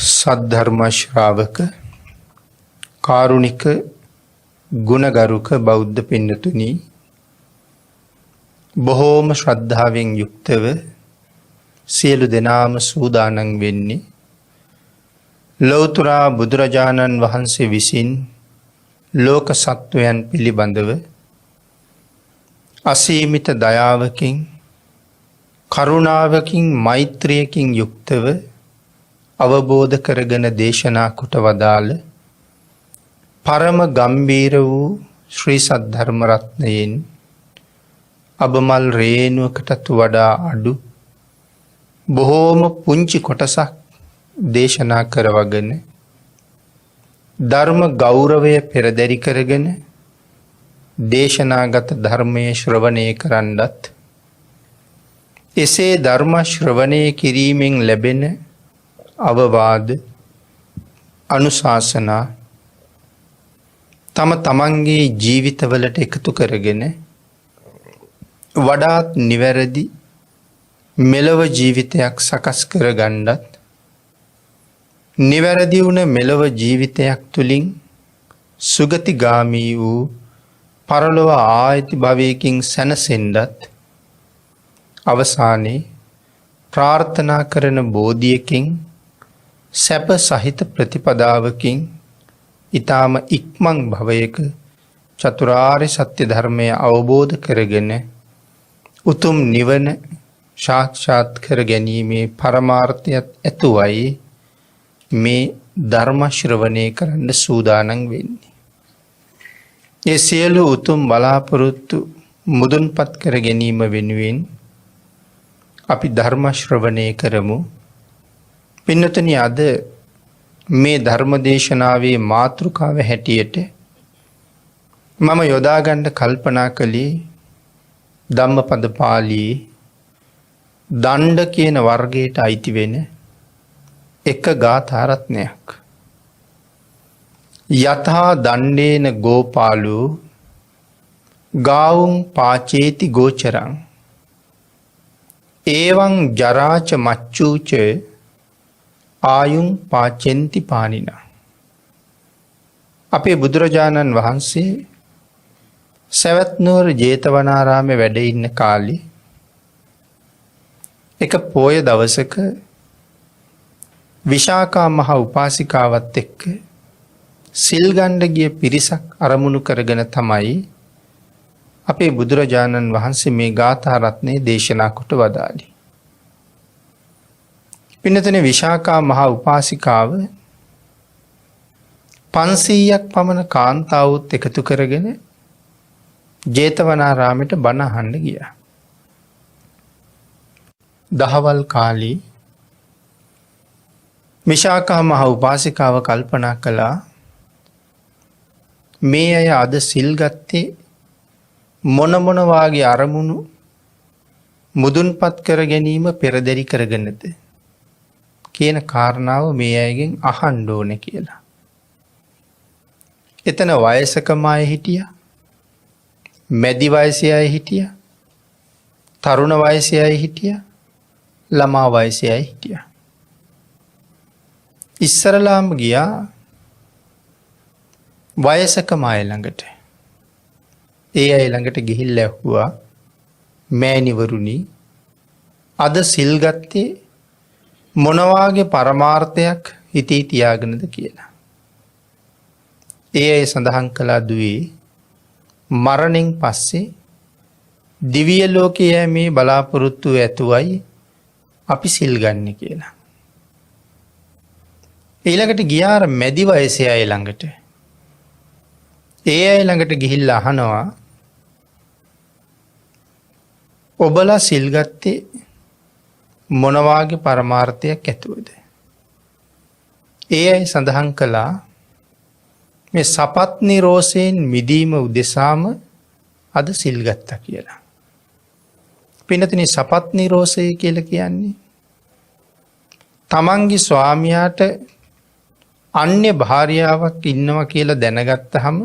සද්ධර්ම ශ්‍රාවක කාරුණික ගුණගරුක බෞද්ධ පින්නතුනි, බොහෝම ශ්‍රද්ධාවෙන් යුක්තව සියලු දෙනාම සූදානම් වෙන්නේ ලෞතර බුදුරජාණන් වහන්සේ විසින් ලෝක සත්වයන් පිළිබඳව අසීමිත දයාවකින් කරුණාවකින් මෛත්‍රියකින් යුක්තව අවබෝධ කරගෙන දේශනා කොට වදාළ පරම ගම්බීර වූ ශ්‍රී සද්ධර්ම රත්නයෙන් අබමල් රේණුවකටත් වඩා අඩු බොහෝම පුංචි කොටසක් දේශනා කරවගෙන ධර්ම ගෞරවය පෙරදරි කරගෙන දේශනාගත ධර්මයේ ශ්‍රවණය කරන්නත් එසේ ධර්ම ශ්‍රවණය කිරීමෙන් ලැබෙන අවවාද අනුශාසනා තමන්ගේ ජීවිතවලට එකතු කරගෙන වඩාත් නිවැරදි මෙලොව ජීවිතයක් සකස් කරගන්නත් නිවැරදි වුණ මෙලොව ජීවිතයක් තුළින් සුගතිගාමී වූ පරලොව ආයති භවයකින් සැනසෙන්නත් අවසානයේ ප්‍රාර්ථනා කරන බෝධියකින් සැප සහිත ප්‍රතිපදාවකින් ඊ타ම ඉක්මන් භවයක චතුරාර්ය සත්‍ය ධර්මය අවබෝධ කරගෙන උතුම් නිවන සාක්ෂාත් කර ගැනීමේ පරමාර්ථයත් ඇතුවයි මේ ධර්ම ශ්‍රවණය කරන්න සූදානම් වෙන්නේ. ඒ සියලු උතුම් බලාපොරොත්තු මුදුන්පත් කර ගැනීම වෙනුවෙන් අපි ධර්ම ශ්‍රවණය කරමු. පින්නතුනි, අද මේ ධර්ම දේශනාවේ මාතෘකාව හැටියට මම යොදාගන්න කල්පනා කළේ ධම්මපද පාළියේ දණ්ඩ කියන වර්ගයට අයිති වෙන එක ගාථා රත්නයක්. යථා දණ්ඩේන ගෝපාලෝ ගාවුං පාචේති ගෝචරං ඒවං ජරාච මච්චූච ආයුං පාචෙන්ති පානිනා. අපේ බුදුරජාණන් වහන්සේ සවැත් නුවර ජේතවනාරාමේ වැඩ ඉන්න කාලේ එක පෝය දවසක විශාකා මහ උපාසිකාවත් එක්ක සිල් ගන්න ගිය පිරිසක් අරමුණු කරගෙන තමයි අපේ බුදුරජාණන් වහන්සේ මේ ගාථා රත්නය දේශනා කොට වදාළේ. පින්නතුනි, විශාකා මහ උපාසිකාව 500ක් පමණ කාන්තාවුත් එකතු කරගෙන ජේතවනාරාමයට බණ අහන්න ගියා. දහවල් කාලේ විශාකා මහ උපාසිකාව කල්පනා කළා, මේ අය අද සිල් ගත්තේ මොන වාගේ අරමුණු මුදුන්පත් කර ගැනීම පෙරදරි කරගෙනද කියන කාරණාව මේ අයගෙන් අහන්න ඕනේ කියලා. එතන වයසකම අය හිටියා, මැදි වයසේ අය හිටියා, තරුණ වයසේ අය හිටියා, ළමා වයසේ අය හිටියා. ඉස්සරලාම ගියා වයසකම අය ළඟට. ඒ අය ළඟට ගිහිල්ලා ඇහුවා, මෑණිවරුනි, අද සිල් ගත්තේ මොන වාගේ පරමාර්ථයක් හිතේ තියාගෙනද කියලා. ඒ අය සඳහන් කළා, දුවේ මරණයෙන් පස්සේ දිව්‍ය ලෝකයේ මේ බලාපොරොත්තු ඇතුවයි අපි සිල් ගන්න කියලා. ඊළඟට ගියා අර මැදි වයසේ අය ළඟට. ඒ අය ළඟට ගිහිල්ලා අහනවා, ඔබලා සිල් ගත්තේ මොන වාගේ පරමාර්ථයක් ඇතුවද? ඒ අය සඳහන් කළා, මේ සපත් නිරෝෂයෙන් මිදීම උදෙසාම අද සිල් ගත්තා කියලා. පින්නතුනි, සපත් නිරෝෂය කියලා කියන්නේ තමන්ගේ ස්වාමියාට අන්‍ය භාර්යාවක් ඉන්නවා කියලා දැනගත්තහම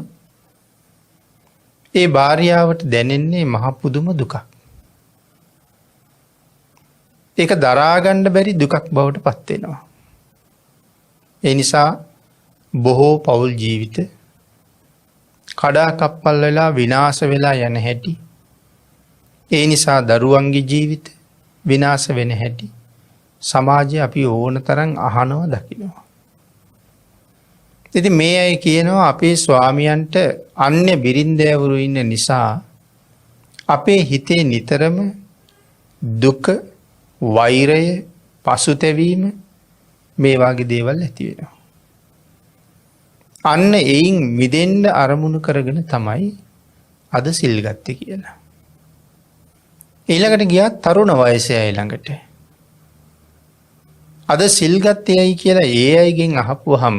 ඒ භාර්යාවට දැනෙන්නේ මහ පුදුම දුකක්. ඒක දරාගන්න බැරි දුකක් බවට පත් වෙනවා. ඒ නිසා බොහෝ පවුල් ජීවිත කඩා කප්පල් වෙලා විනාශ වෙලා යන හැටි. ඒ නිසා දරුවන්ගේ ජීවිත විනාශ වෙන හැටි සමාජය අපි ඕන තරම් අහනවා දකිනවා. ඉතින් මේ අය කියනවා අපේ ස්වාමියන්ට අන්‍ය බිරින්දෑවරු ඉන්න නිසා අපේ හිතේ නිතරම දුක, වෛරය, පසුතැවීම මේ වගේ දේවල් ඇති වෙනවා. අන්න එයින් මිදෙන්න අරමුණු කරගෙන තමයි අද සිල් ගත්තේ කියලා. ඊළඟට ගියා තරුණ වයසේ අය ළඟට. අද සිල් ගත්තේ ඇයි කියලා ඒ අයගෙන් අහපුවාම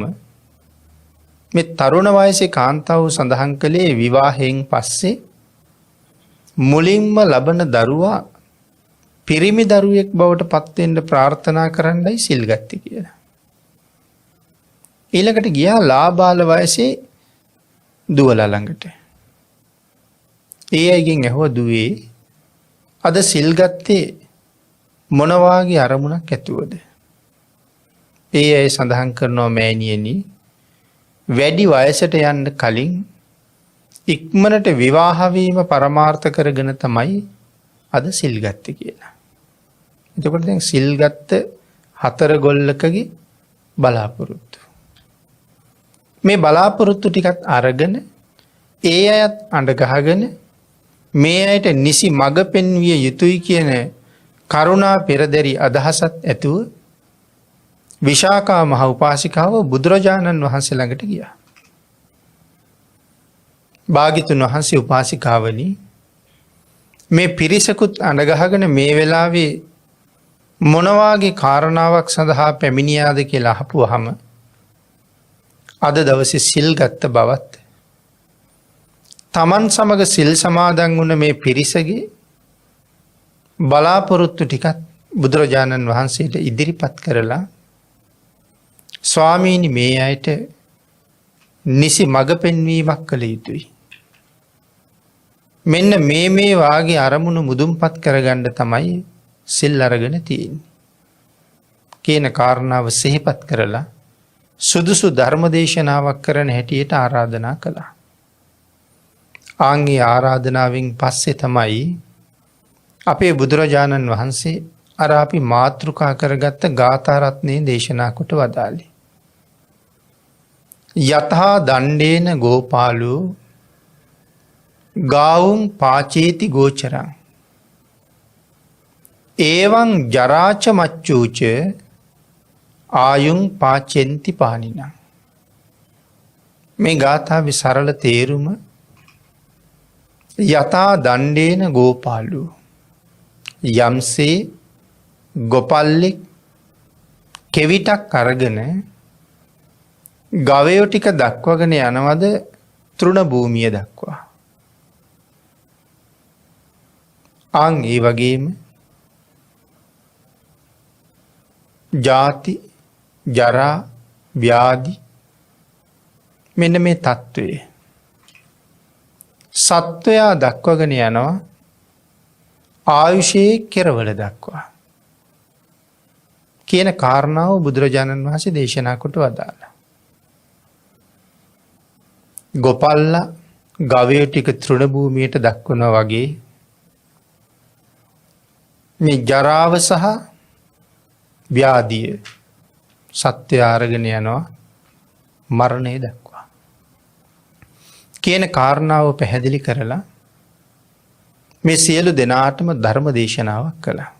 මේ තරුණ වයසේ කාන්තාව සඳහන් කළේ විවාහයෙන් පස්සේ මුලින්ම ලබන දරුවා පිරිමි දරුවෙක් බවට පත්වෙන්න ප්‍රාර්ථනා කරන්නයි සිල් ගත්තේ කියලා. ඊළඟට ගියා ලාබාල වයසේ දුවලා ළඟට. ඒ අයගෙන් ඇහුවා දුවේ අද සිල් ගත්තේ මොන වාගේ අරමුණක් ඇතුවද? ඒ අය සඳහන් කරනවා මෑණියනි වැඩි වයසට යන්න කලින් ඉක්මනට විවාහ වීම පරමාර්ථ කරගෙන තමයි අද සිල් ගත්තේ කියලා. එතකොට දැන් සිල් ගත්ත 4 ගොල්ලකගේ බලාපොරොත්තු. මේ බලාපොරොත්තු ටිකත් අරගෙන ඒ අයත් අඬ ගහගෙන මේ අයට නිසි මඟ පෙන්විය යුතුයි කියන කරුණා පෙරදරි අදහසත් ඇතුව විශාකා මහ උපාසිකාව බුදුරජාණන් වහන්සේ ළඟට ගියා. භාග්‍යතුන් වහන්සේ උපාසිකාවනි මේ පිරිසකුත් අඬගහගෙන මේ වෙලාවේ මොන වාගේ කාරණාවක් සඳහා පැමිණියාද කියලා අහපුවාම අද දවසේ සිල් ගත්ත බවත් තමන් සමග සිල් සමාදන් වුණ මේ පිරිසගේ බලාපොරොත්තු ටිකත් බුදුරජාණන් වහන්සේට ඉදිරිපත් කරලා ස්වාමීනි මේ අයට නිසි මඟ පෙන්වීමක් කළ යුතුයි. මෙන්න මේ වාගේ අරමුණු මුදුන්පත් කරගන්න තමයි සිල් අරගෙන තියෙන්නේ. කියන කාරණාව සිහිපත් කරලා සුදුසු ධර්ම දේශනාවක් කරන හැටියට ආරාධනා කළා. ආන්ගේ ආරාධනාවෙන් පස්සේ තමයි අපේ බුදුරජාණන් වහන්සේ අර අපි මාතෘකා කරගත්ත ගාථා රත්නයේ දේශනා කොට වදාළේ. යතහා දණ්ඩේන ගෝපාලෝ ගාවුම් පාචේති ගෝචරං ඒවං ජරාච මච්චූච ආයුං පාචෙන්ති පානිනං. මේ ගාථාවේ සරල තේරුම යතා දණ්ඩේන ගෝපාලු යම්සේ ගොපල්ලෙක් කෙවිටක් අරගෙන ගවයෝ ටික දක්වගෙන යනවද තෘණ භූමිය දක්වා. අන් ඒ වගේම ජාති ජරා ව්‍යාධි මෙන්න මේ තත්ත්වය සත්වයා දක්වගෙන යනවා ආයුෂයේ කෙරවල දක්වා කියන කාරණාව බුදුරජාණන් වහන්සේ දේශනා කොට වදාළා. ගොපල්ලා ගවයෝ ටික තෘණ භූමියට දක්වනවා වගේ මේ ජරාව සහ ව්‍යාධිය සත්‍ය අරගෙන යනවා මරණය දක්වා කියන කාරණාව පැහැදිලි කරලා මේ සියලු දෙනාටම ධර්ම දේශනාවක් කළා.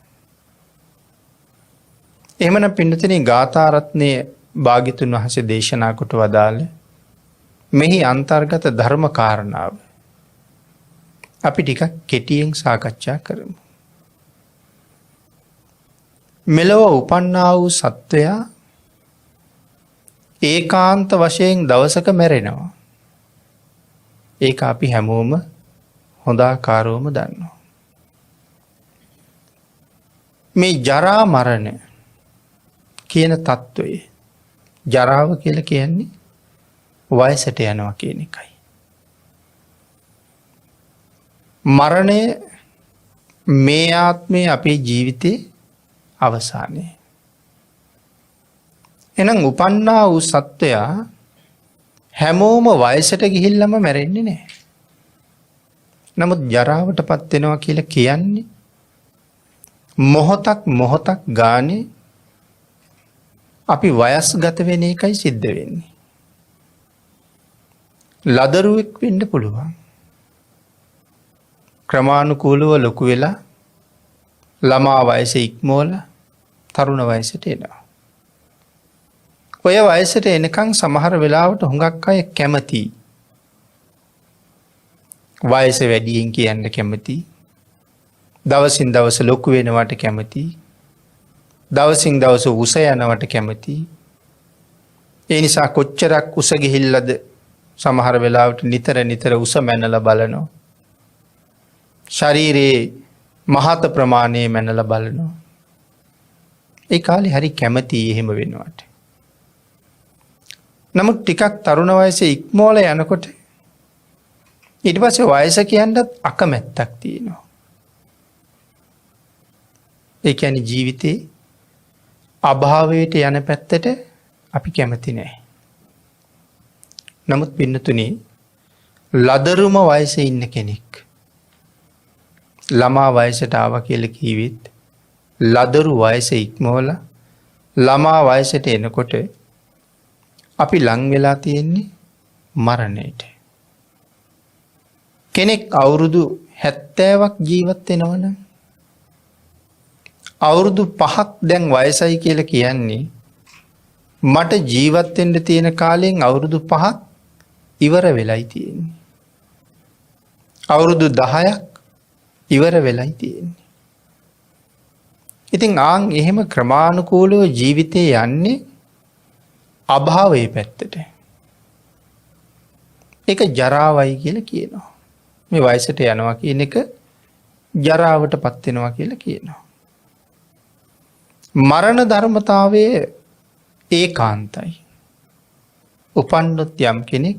එහෙමනම් පින්නතනේ ගාථා රත්නයේ භාග්‍යතුන් වහන්සේ දේශනා කොට වදාළ මෙහි අන්තර්ගත ධර්ම කාරණාව අපි ටිකක් කෙටියෙන් සාකච්ඡා කරමු. මෙලොව උපන්නා වූ සත්වයා ඒකාන්ත වශයෙන් දවසක මැරෙනවා. ඒක අපි හැමෝම හොඳාකාරවම දන්නවා. මේ ජරා මරණ කියන තත්ත්වය ජරාව කියලා කියන්නේ වයසට යනවා කියන එකයි. මරණය මේ ආත්මේ අපේ ජීවිතේ අවසානය. එහෙනම් උපන්නා වූ සත්වයා හැමෝම වයසට ගිහිල්ලම මැරෙන්නේ නැහැ. නමුත් ජරාවටපත් වෙනවා කියලා කියන්නේ මොහොතක් ගානේ අපි වයස්ගත වෙන එකයි සිද්ධ වෙන්නේ. ලදරුවෙක් වෙන්න පුළුවන්. ක්‍රමානුකූලව ලොකු වෙලා ළමා වයස ඉක්මවලා තරුණ වයසට එනවා. ඔය වයසට එනකන් සමහර වෙලාවට හුඟක් අය කැමති. වයස වැඩියෙන් කියන්න කැමති. දවසින් දවස ලොකු වෙනවට කැමති. දවසින් දවස උස යනවට කැමති. ඒ නිසා කොච්චරක් උස ගිහිල්ලද සමහර වෙලාවට නිතර උස මැනලා බලනවා. ශරීරයේ මහත ප්‍රමාණය මැනලා බලනවා. ඒ කාලේ හරි කැමති එහෙම වෙනවට. නමුත් ටිකක් තරුණ වයසේ ඉක්මවලා යනකොට ඊට පස්සේ වයස කියන්නත් අකමැත්තක් තියෙනවා. ඒ කියන්නේ ජීවිතේ අභාවයට යන පැත්තට අපි කැමති නැහැ. නමුත් පින්නතුනි ලදරුම වයසේ ඉන්න කෙනෙක් ළමා වයසට ආවා කියලා කිව්වෙත් ලදරු වයස ඉක්මවලා ළමා වයසට එනකොට අපි ලං වෙලා තියෙන්නේ මරණයට. කෙනෙක් අවුරුදු 70ක් ජීවත් වෙනවනම් අවුරුදු 5ක් දැන් වයසයි කියලා කියන්නේ මට ජීවත් වෙන්න තියෙන කාලෙන් අවුරුදු 5ක් ඉවර වෙලයි තියෙන්නේ. අවුරුදු 10ක් ඉවර වෙලයි තියෙන්නේ. ඉතින් එහෙම ක්‍රමානුකූලව ජීවිතේ යන්නේ අභාවයේ පැත්තට. ඒක ජරාවයි කියලා කියනවා. මේ වයසට යනවා කියන එක ජරාවටපත් වෙනවා කියලා කියනවා. මරණ ධර්මතාවය ඒකාන්තයි. උපන්නොත් යම් කෙනෙක්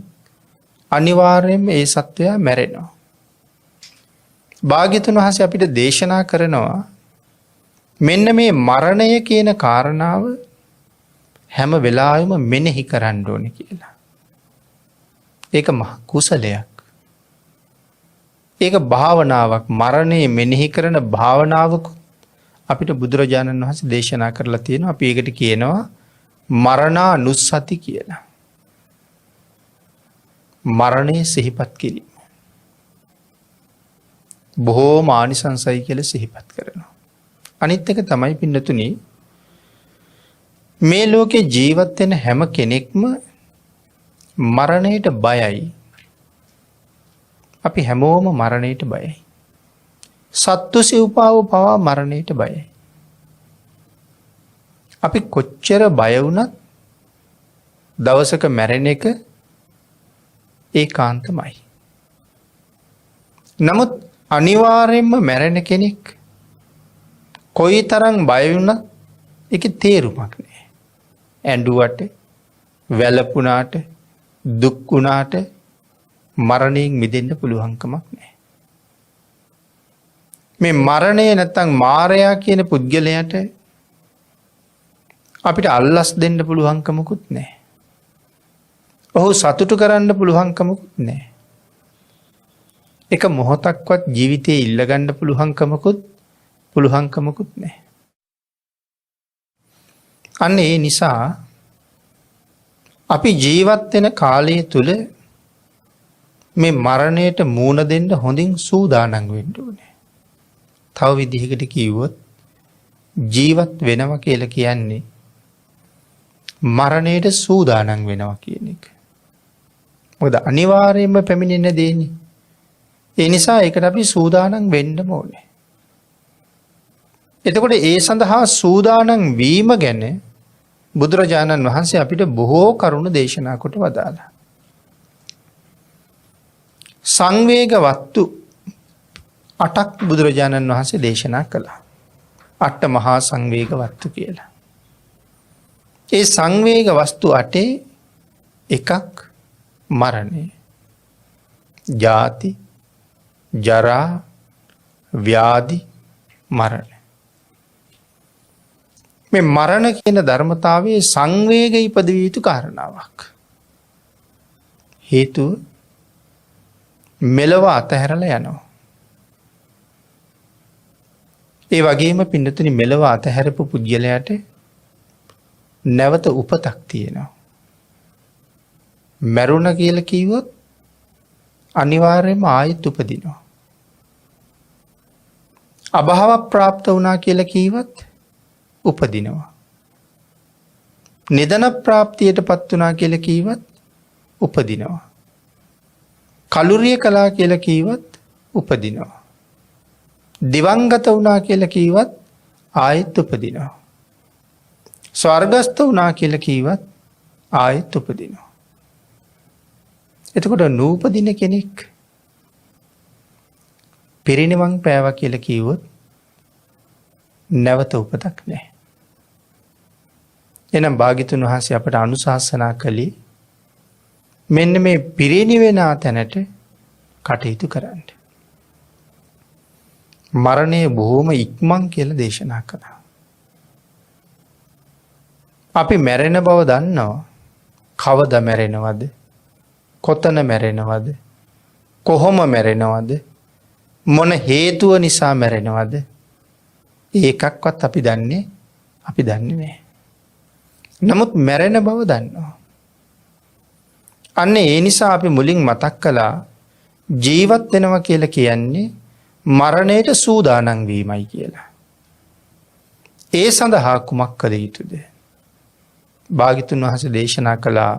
අනිවාර්යයෙන්ම ඒ සත්වයා මැරෙනවා. භාග්‍යතුන් වහන්සේ අපිට දේශනා කරනවා මෙන්න මේ මරණය කියන කාරණාව හැම වෙලාවෙම මෙනෙහි කරන්න ඕනේ කියලා. ඒක මහ කුසලයක්. ඒක භාවනාවක්. මරණය මෙනෙහි කරන භාවනාවක අපිට බුදුරජාණන් වහන්සේ දේශනා කරලා තියෙනවා. අපි ඒකට කියනවා මරණානුස්සති කියලා. මරණය සිහිපත් කිරීම. බොහෝම ආනිසංසයි කියලා සිහිපත් කරනවා. අනිත් එක තමයි පින්නතුනි මේ ලෝකේ ජීවත් වෙන හැම කෙනෙක්ම මරණයට බයයි. අපි හැමෝම මරණයට බයයි. සත්තු සිව්පාව පවා මරණයට බයයි. අපි කොච්චර බය වුණත් දවසක මැරෙන එක ඒකාන්තමයි. නමුත් අනිවාර්යෙන්ම මැරෙන කෙනෙක් කොයි තරම් බය වුණත් ඒකේ තේරුමක් නෑ. ඇඬුවට, වැළපුණාට, දුක් වුණාට මරණයෙන් මිදෙන්න පුළුවන්කමක් නෑ. මේ මරණය නැත්තම් මාරයා කියන පුද්ගලයාට අපිට අල්ලස් දෙන්න පුළුවන්කමකුත් නෑ. ඔහු සතුටු කරන්න පුළුවන්කමකුත් නෑ. එක මොහොතක්වත් ජීවිතේ ඉල්ලගන්න පුළුවන්කමකුත් නෑ. අන්න ඒ නිසා අපි ජීවත් වෙන කාලය තුල මේ මරණයට මූණ දෙන්න හොඳින් සූදානම් වෙන්න ඕනේ. තව විදිහකට කිව්වොත් ජීවත් වෙනවා කියලා කියන්නේ මරණයට සූදානම් වෙනවා කියන එක. මොකද අනිවාර්යයෙන්ම පැමිණෙන දෙන්නේ. ඒ නිසා ඒකට අපි සූදානම් වෙන්න ඕනේ. එතකොට ඒ සඳහා සූදානම් වීම ගැන බුදුරජාණන් වහන්සේ අපිට බොහෝ කරුණු දේශනා කොට වදාළා. සංවේග වස්තු 8ක් බුදුරජාණන් වහන්සේ දේශනා කළා. 8 මහා සංවේග වස්තු කියලා. ඒ සංවේග වස්තු 8 එකක් මරණය. ජාති, ජරා, ව්‍යාධි, මරණ. මේ මරණ කියන ධර්මතාවයේ සංවේග ඉපදවිය යුතු කාරණාවක්. හේතුව මෙලව අතහැරලා යනවා. ඒ වගේම පින්නතුනි මෙලව අතහැරපු පුද්ගලයාට නැවත උපතක් තියෙනවා. මැරුණ කියලා කිව්වොත් අනිවාර්යයෙන්ම ආයෙත් උපදිනවා. අභාව ප්‍රාප්ත වුණා කියලා කිව්වත් උපදිනවා. නිදන ප්‍රාප්තියටපත් වුණා කියලා කිව්වත් උපදිනවා. කලුරිය කළා කියලා කිව්වත් උපදිනවා. දිවංගත වුණා කියලා කිව්වත් ආයෙත් උපදිනවා. ස්වර්ගස්ත වුණා කියලා කිව්වත් ආයෙත් උපදිනවා. එතකොට නූපදින කෙනෙක් පිරිනිවන් පෑවා කියලා කිව්වොත් නැවත උපතක් නැහැ. එනම් භාග්‍යතුන් වහන්සේ අපට අනුශාසනා කළේ මෙන්න මේ පිරිනිවෙන තැනට කටයුතු කරන්න. මරණය බොහෝම ඉක්මන් කියලා දේශනා කළා. අපි මැරෙන බව දන්නවා. කවද මැරෙනවද? කොතන මැරෙනවද? කොහොම මැරෙනවද? මොන හේතුව නිසා මැරෙනවද? ඒකක්වත් අපි දන්නේ නැහැ. නමුත් මැරෙන බව දන්නවා. අන්න ඒ නිසා අපි මුලින් මතක් කළා ජීවත් වෙනවා කියලා කියන්නේ මරණයට සූදානම් වීමයි කියලා. ඒ සඳහා කුමක් කළ යුතුද? භාග්‍යතුන් වහන්සේ දේශනා කළා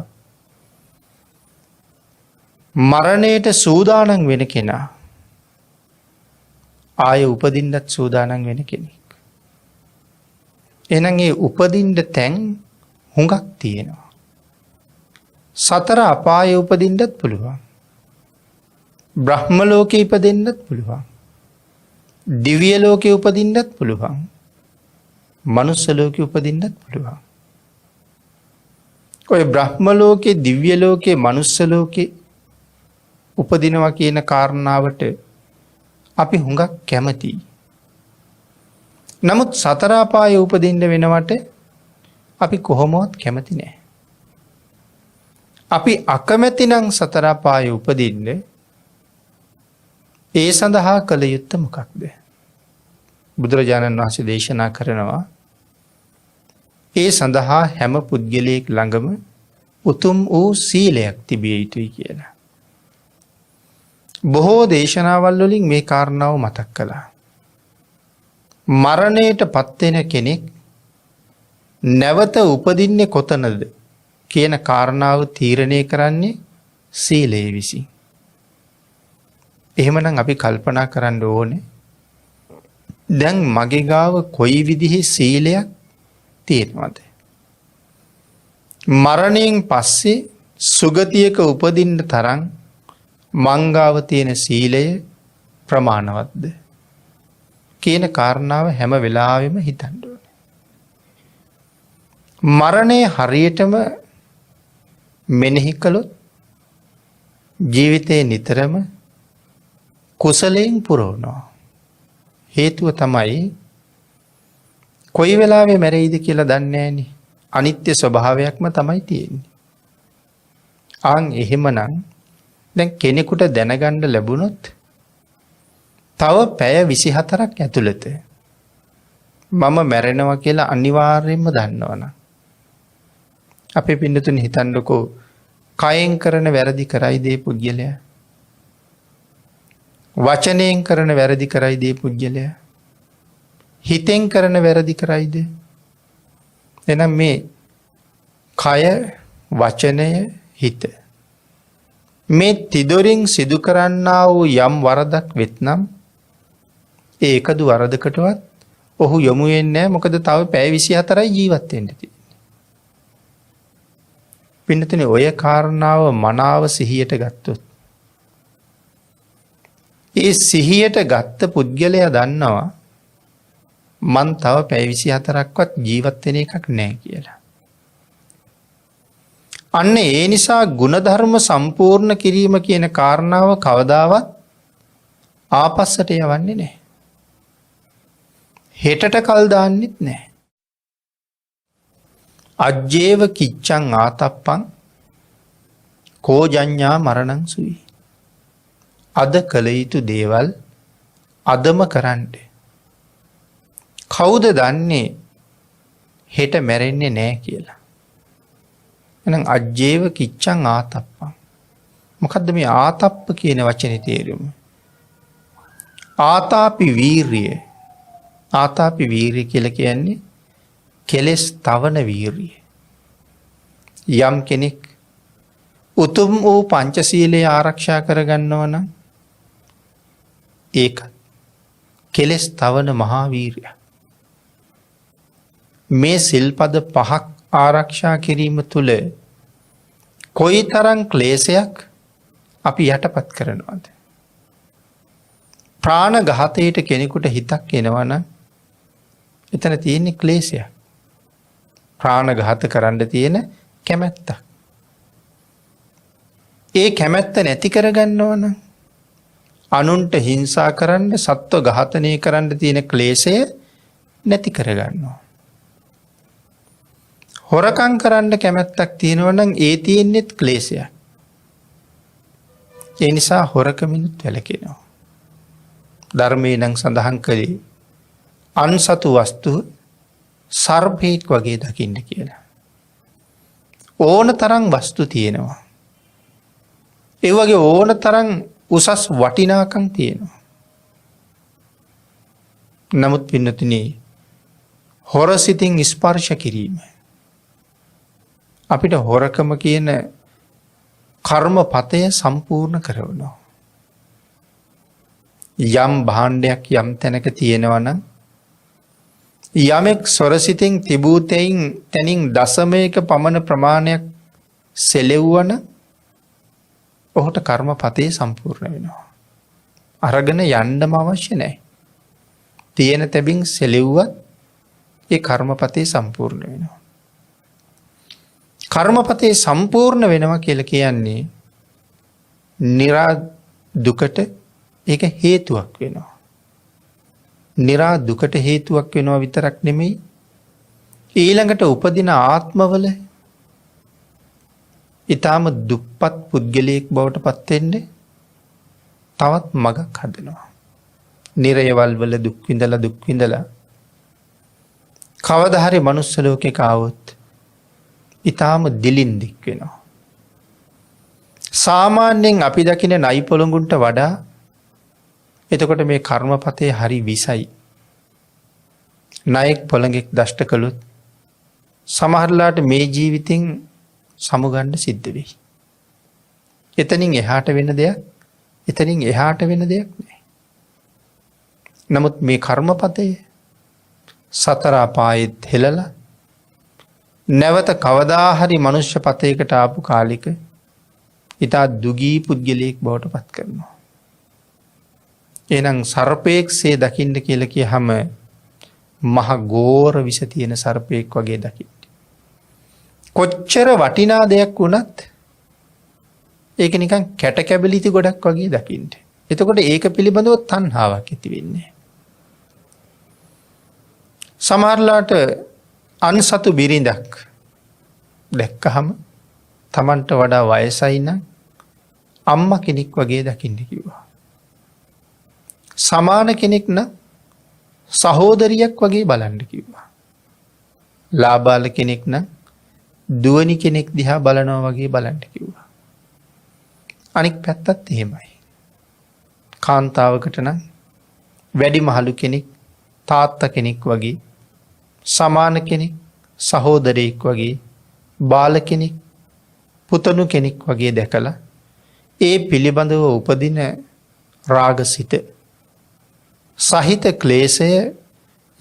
මරණයට සූදානම් වෙන කෙනා ආය උපදින්නත් සූදානම් වෙන කෙනෙක්. එහෙනම් ඒ උපදින්න තැන් හුඟක් තියෙනවා. සතර අපායේ උපදින්නත් පුළුවන්. බ්‍රහ්ම ලෝකේ ඉපදෙන්නත් පුළුවන්. දිව්‍ය ලෝකේ උපදින්නත් පුළුවන්. මනුස්ස ලෝකේ උපදින්නත් පුළුවන්. ඔය බ්‍රහ්ම ලෝකේ, දිව්‍ය ලෝකේ, මනුස්ස ලෝකේ උපදිනවා කියන කාරණාවට අපි හුඟක් කැමතියි. නමුත් සතර අපායේ උපදින්න වෙනවට අපි කොහොමවත් කැමති නැහැ. අපි අකමැති නම් සතර අපායේ උපදින්න ඒ සඳහා කළ යුත්තේ මොකක්ද? බුදුරජාණන් වහන්සේ දේශනා කරනවා ඒ සඳහා හැම පුද්ගලයෙක් ළඟම උතුම් වූ සීලයක් තිබිය යුතුයි කියලා. බොහෝ දේශනාවල් වලින් මේ කාරණාව මතක් කළා. මරණයට පත්වෙන කෙනෙක් නැවත උපදින්නේ කොතනද කියන කාරණාව තීරණය කරන්නේ සීලය විසින්. එහෙමනම් අපි කල්පනා කරන්න ඕනේ දැන් මගේ ගාව කොයි විදිහේ සීලයක් තියෙනවද? මරණයෙන් පස්සේ සුගතියක උපදින්න තරම් මංගාව තියෙන සීලය ප්‍රමාණවත්ද කියන කාරණාව හැම වෙලාවෙම හිතන්න ඕනේ. මරණය හරියටම මෙනෙහි කළොත් ජීවිතේ නිතරම කුසලයෙන් පුරවනවා. හේතුව තමයි කොයි වෙලාවෙ මැරෙයිද කියලා දන්නේ නැහෙනි. අනිත්‍ය ස්වභාවයක්ම තමයි තියෙන්නේ. ආන් එහෙමනම් දැන් කෙනෙකුට දැනගන්න ලැබුණොත් තව පැය 24ක් ඇතුළත මම මැරෙනවා කියලා අනිවාර්යයෙන්ම දන්නවනම් අපේ පින්නතුනි හිතන්නකෝ කයෙන් කරන වැරදි කරයිද ඒ පුද්ගලයා? වචනයෙන් කරන වැරදි කරයිද ඒ පුද්ගලයා? හිතෙන් කරන වැරදි කරයිද? එහෙනම් මේ කය, වචනය, හිත මේ තිදොරින් සිදු කරන්නා වූ යම් වරදක් වෙත්නම් ඒ එකදු වරදකටවත් ඔහු යොමු වෙන්නේ නැහැ. මොකද තව පැය 24යි ජීවත් වෙන්න තියෙන්නේ. පින්නතුනේ ඔය කාරණාව මනාව සිහියට ගත්තොත් ඒ සිහියට ගත්ත පුද්ගලයා දන්නවා මං තව පැය 24ක්වත් ජීවත් වෙන එකක් නැහැ කියලා. අන්න ඒ නිසා ගුණධර්ම සම්පූර්ණ කිරීම කියන කාරණාව කවදාවත් ආපස්සට යවන්නේ නැහැ. හෙටට කල් දාන්නෙත් නැහැ. අජ්ජේව කිච්ඡං ආතප්පං කෝජඤ්ඤා මරණං සුයි. අද කළ යුතු දේවල් අදම කරන්න. කවුද දන්නේ හෙට මැරෙන්නේ නෑ කියලා. එහෙනම් අජ්ජේව කිච්ඡං ආතප්පං. මොකද්ද මේ ආතප්ප කියන වචනේ තේරුම? ආතාපි වීරිය. ආතාපි වීරිය කියලා කියන්නේ කෙලෙස් තවන වීරිය. යම් කෙනෙක් උතුම් වූ පංචශීලයේ ආරක්ෂා කරගන්නවා නම් ඒක කෙලෙස් තවන මහා වීරිය. මේ සිල්පද පහක් ආරක්ෂා කිරීම තුළ කොයිතරම් ක්ලේශයක් අපි යටපත් කරනවද? ප්‍රාණඝාතයට කෙනෙකුට හිතක් එනවනම් එතන තියෙන්නේ ක්ලේශයක්. ප්‍රාණඝාත කරන්න තියෙන කැමැත්තක්. ඒ කැමැත්ත නැති කරගන්නවා නම් අනුන්ට හිංසා කරන්න, සත්ව ඝාතනය කරන්න තියෙන ක්ලේශය නැති කරගන්නවා. හොරකම් කරන්න කැමැත්තක් තියෙනවා නම් ඒ තියෙන්නේත් ක්ලේශයක්. ඒ නිසා හොරකමිනුත් වැළකෙනවා. ධර්මයේ නම් සඳහන් කළේ අන්සතු වස්තුව සර්පෙක් වගේ දකින්න කියලා. ඕන තරම් වස්තු තියෙනවා. ඒ වගේ ඕන තරම් උසස් වටිනාකම් තියෙනවා. නමුත් පින්නතුනි, හොර සිතින් ස්පර්ශ කිරීම අපිට හොරකම කියන කර්මපතය සම්පූර්ණ කරවනවා. යම් භාණ්ඩයක් යම් තැනක තියෙනවා නම් යමෙක් සොරසිතින් තිබූ තැනින් දශමයක පමණ ප්‍රමාණයක් සෙලෙව්වන ඔහුට කර්මපතේ සම්පූර්ණ වෙනවා. අරගෙන යන්නම අවශ්‍ය නැහැ. තියෙන තැබින් සෙලෙව්වත් ඒ කර්මපතේ සම්පූර්ණ වෙනවා. කර්මපතේ සම්පූර්ණ වෙනවා කියලා කියන්නේ නිරා දුකට ඒක හේතුවක් වෙනවා. නිරා දුකට හේතුවක් වෙනවා විතරක් නෙමෙයි, ඊළඟට උපදින ආත්මවල ඊටාම දුප්පත් පුද්ගලයෙක් බවට පත් වෙන්නේ තවත් මගක් හදනවා. නිරයවල් වල දුක් විඳලා කවදා හරි මනුස්ස ලෝකෙක ආවොත් ඊටාම දිලින් දික් වෙනවා. සාමාන්‍යයෙන් අපි දකින නයි පොළඟුන්ට වඩා එතකොට මේ කර්මපතේ හරි විසයි. ණයෙක් පොළඟෙක් දෂ්ට කළොත් සමහරලාට මේ ජීවිතින් සමුගන්න සිද්ධ වෙයි. එතනින් එහාට වෙන දෙයක් නෑ. නමුත් මේ කර්මපතේ සතර අපායෙත් හෙළලා නැවත කවදා හරි මනුෂ්‍ය පතයකට ආපු කාලික ඊට දුගී පුද්ගලයෙක් බවට පත් කරනවා. එහෙනම් සර්පයෙක්සේ දකින්න කියලා කියහම මහ ගෝර විස තියෙන සර්පයෙක් වගේ දකින්න. කොච්චර වටිනා දෙයක් වුණත් ඒක නිකන් කැට කැබලිති ගොඩක් වගේ දකින්න. එතකොට ඒක පිළිබඳව තණ්හාවක් ඇති වෙන්නේ. සමහරලාට අන්සතු බිරිඳක් දැක්කහම Tamanට වඩා වයසයි නම් අම්මා කෙනෙක් වගේ දකින්න කිව්වා. සමාන කෙනෙක් නම් සහෝදරියක් වගේ බලන්න කිව්වා. ලාබාල කෙනෙක් නම් දුවනි කෙනෙක් දිහා බලනවා වගේ බලන්න කිව්වා. අනික් පැත්තත් එහෙමයි. කාන්තාවකට නම් වැඩි මහලු කෙනෙක් තාත්තා කෙනෙක් වගේ, සමාන කෙනෙක් සහෝදරයෙක් වගේ, බාල කෙනෙක් පුතණු කෙනෙක් වගේ දැකලා ඒ පිළිබඳව උපදින රාගසිත සහිත ක්ලේශය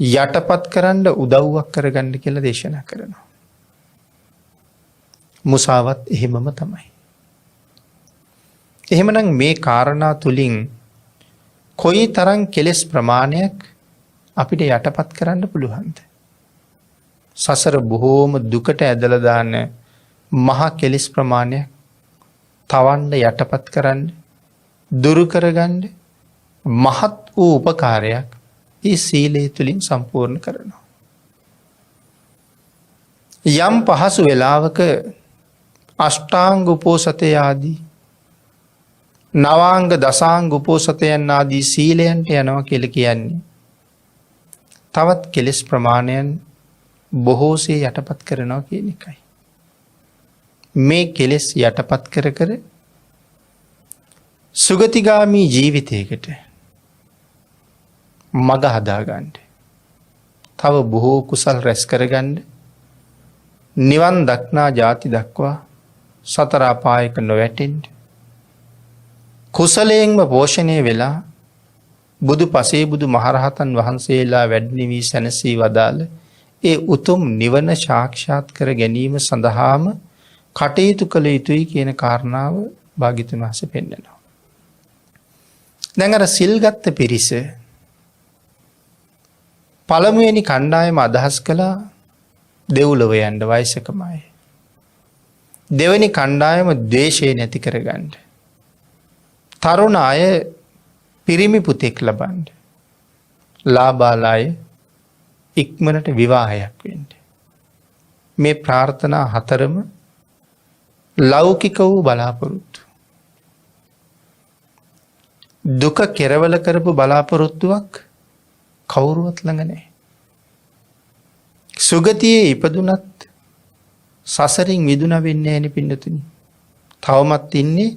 යටපත් කරන්න උදව්වක් කරගන්න කියලා දේශනා කරනවා. මුසාවත් එහෙමම තමයි. එහෙමනම් මේ කාරණා තුලින් කොයි තරම් කෙලෙස් ප්‍රමාණයක් අපිට යටපත් කරන්න පුළුවන්ද? සසර බොහෝම දුකට ඇදලා දාන මහා කෙලෙස් ප්‍රමාණයක් තවන්න යටපත් කරන්න, දුරු කරගන්න මහත් වූ උපකාරයක් ඒ සීලය තුලින් සම්පූර්ණ කරනවා. යම් පහසු වෙලාවක අෂ්ටාංග උපෝසතය ආදී නවාංග දසාංග උපෝසතයන් ආදී සීලයන්ට යනවා කියලා කියන්නේ තවත් කෙලෙස් ප්‍රමාණයන් බොහෝසේ යටපත් කරනවා කියන එකයි. මේ කෙලෙස් යටපත් කර කර සුගතිගාමී ජීවිතයකට මඟ හදාගන්න. තව බොහෝ කුසල් රැස් කරගන්න නිවන් දක්නා ජාති දක්වා සතර අපායක නොවැටෙන්න කුසලයෙන්ම පෝෂණය වෙලා බුදු පසේ බුදු මහරහතන් වහන්සේලා වැඩි වී සැනසී වදාළ ඒ උතුම් නිවන සාක්ෂාත් කර ගැනීම සඳහාම කටයුතු කළ යුතුයි කියන කාරණාව භාග්‍යවතුන් වහන්සේ පෙන්නනවා. දැන් අර සිල් ගත්ත පිරිස පළමුවෙනි කණ්ඩායම අදහස් කළා දෙව්ලොව යන්න වයසකමයි. දෙවැනි කණ්ඩායම ද්වේෂය නැති කරගන්න. තරුණ අය පිරිමි පුතෙක් ලබන්න. ලාබාලාය ඉක්මනට විවාහයක් වෙන්න. මේ ප්‍රාර්ථනා හතරම ලෞකික වූ බලාපොරොත්තු. දුක කෙරවල කරපු බලාපොරොත්තුවක් කවුරුවත් ළඟ නැහැ. සුගතියේ ඉපදුනත් සසරින් මිදුණ වෙන්නේ නැහැ නේ පින්නතුනි. තවමත් ඉන්නේ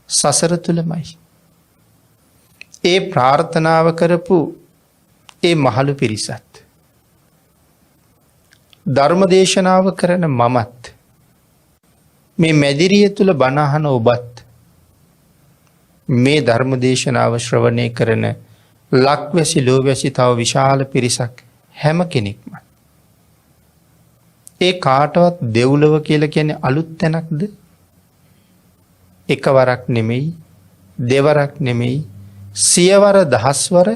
සසර තුලමයි. ඒ ප්‍රාර්ථනාව කරපු ඒ මහලු පිරිසත් ධර්ම දේශනාව කරන මමත් මේ මැදිරිය තුල බණ අහන ඔබත් මේ ධර්ම දේශනාව ශ්‍රවණය කරන ලක්වැසි ලෝවැසි තව විශාල පිරිසක් හැම කෙනෙක්ම ඒ කාටවත් දෙව්ලොව කියලා කියන්නේ අලුත් තැනක්ද? එකවරක් නෙමෙයි දෙවරක් නෙමෙයි සියවර දහස්වර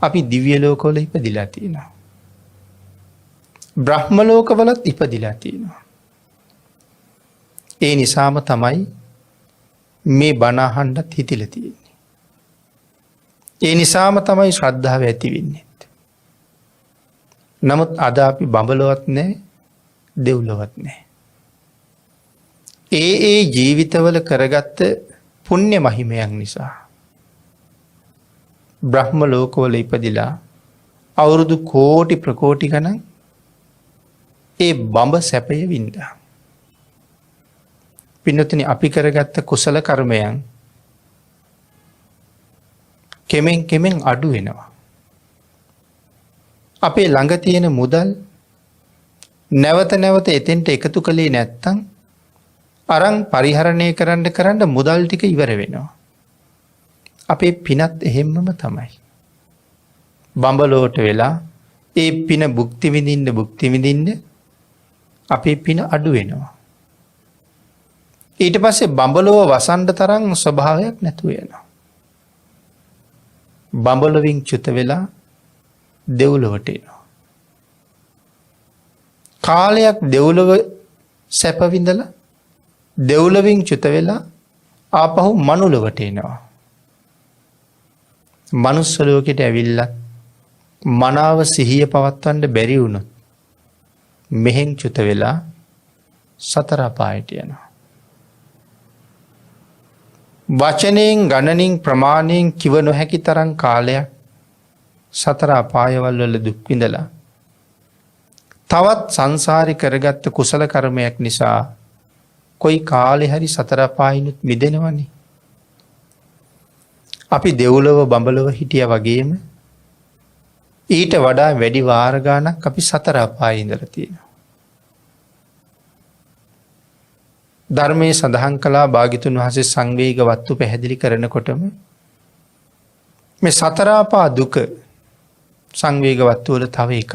අපි දිව්‍ය ලෝකවල ඉපදිලා තියෙනවා. බ්‍රහ්ම ලෝකවලත් ඉපදිලා තියෙනවා. ඒ නිසාම තමයි මේ බණ අහන්නත් හිතිලා තියෙන්නේ. ඒ නිසාම තමයි ශ්‍රද්ධාව ඇති වෙන්නේ. නමුත් අද අපි බඹලොවත් නැහැ දෙව්ලොවත් නැහැ. ඒ ජීවිතවල කරගත්ත පුණ්‍ය මහිමයන් නිසා බ්‍රහ්ම ලෝකවල ඉපදිලා අවුරුදු කෝටි ප්‍රකෝටි ගණන් ඒ බඹ සැපය වින්දා. පින්නතුනි අපි කරගත්ත කුසල කර්මයන් කෙමෙන් කෙමෙන් අඩු වෙනවා. අපේ ළඟ තියෙන මුදල් නැවත නැවත එතෙන්ට එකතු කළේ නැත්තම් අරන් පරිහරණය කරන්න මුදල් ටික ඉවර වෙනවා. අපේ පිනත් එහෙම්මම තමයි. බඹලෝට වෙලා ඒ පින භුක්ති විඳින්න අපේ පින අඩු වෙනවා. ඊට පස්සේ බඹලොව වසන්ඩ තරම් ස්වභාවයක් නැතුව යනවා. බඹලොවින් චුත වෙලා දෙව්ලොවට එනවා. කාලයක් දෙව්ලොව සැප විඳලා දෙව්ලොවින් චුත වෙලා ආපහු මනුලොවට එනවා. මනුස්ස ලෝකෙට ඇවිල්ලා මනාව සිහිය පවත්වන්න බැරි වුණොත් මෙහෙන් චුත වෙලා සතර අපායට යනවා. වචනයෙන් ගණනින් ප්‍රමාණයෙන් කිව නොහැකි තරම් කාලයක් සතර අපායවල වල දුක් විඳලා තවත් සංසාරේ කරගත්ත කුසල කර්මයක් නිසා කොයි කාලේ හරි සතර අපායිනුත් මිදෙනවනේ. අපි දෙව්ලොව බඹලොව හිටියා වගේම ඊට වඩා වැඩි වාර ගාණක් අපි සතර අපායේ ඉඳලා තියෙනවා. ධර්මයේ සඳහන් කළා භාග්‍යතුන් වහන්සේ සංවේග වත්තු පැහැදිලි කරනකොටම මේ සතර අපා දුක සංවේග වත්තු වල තව එකක්.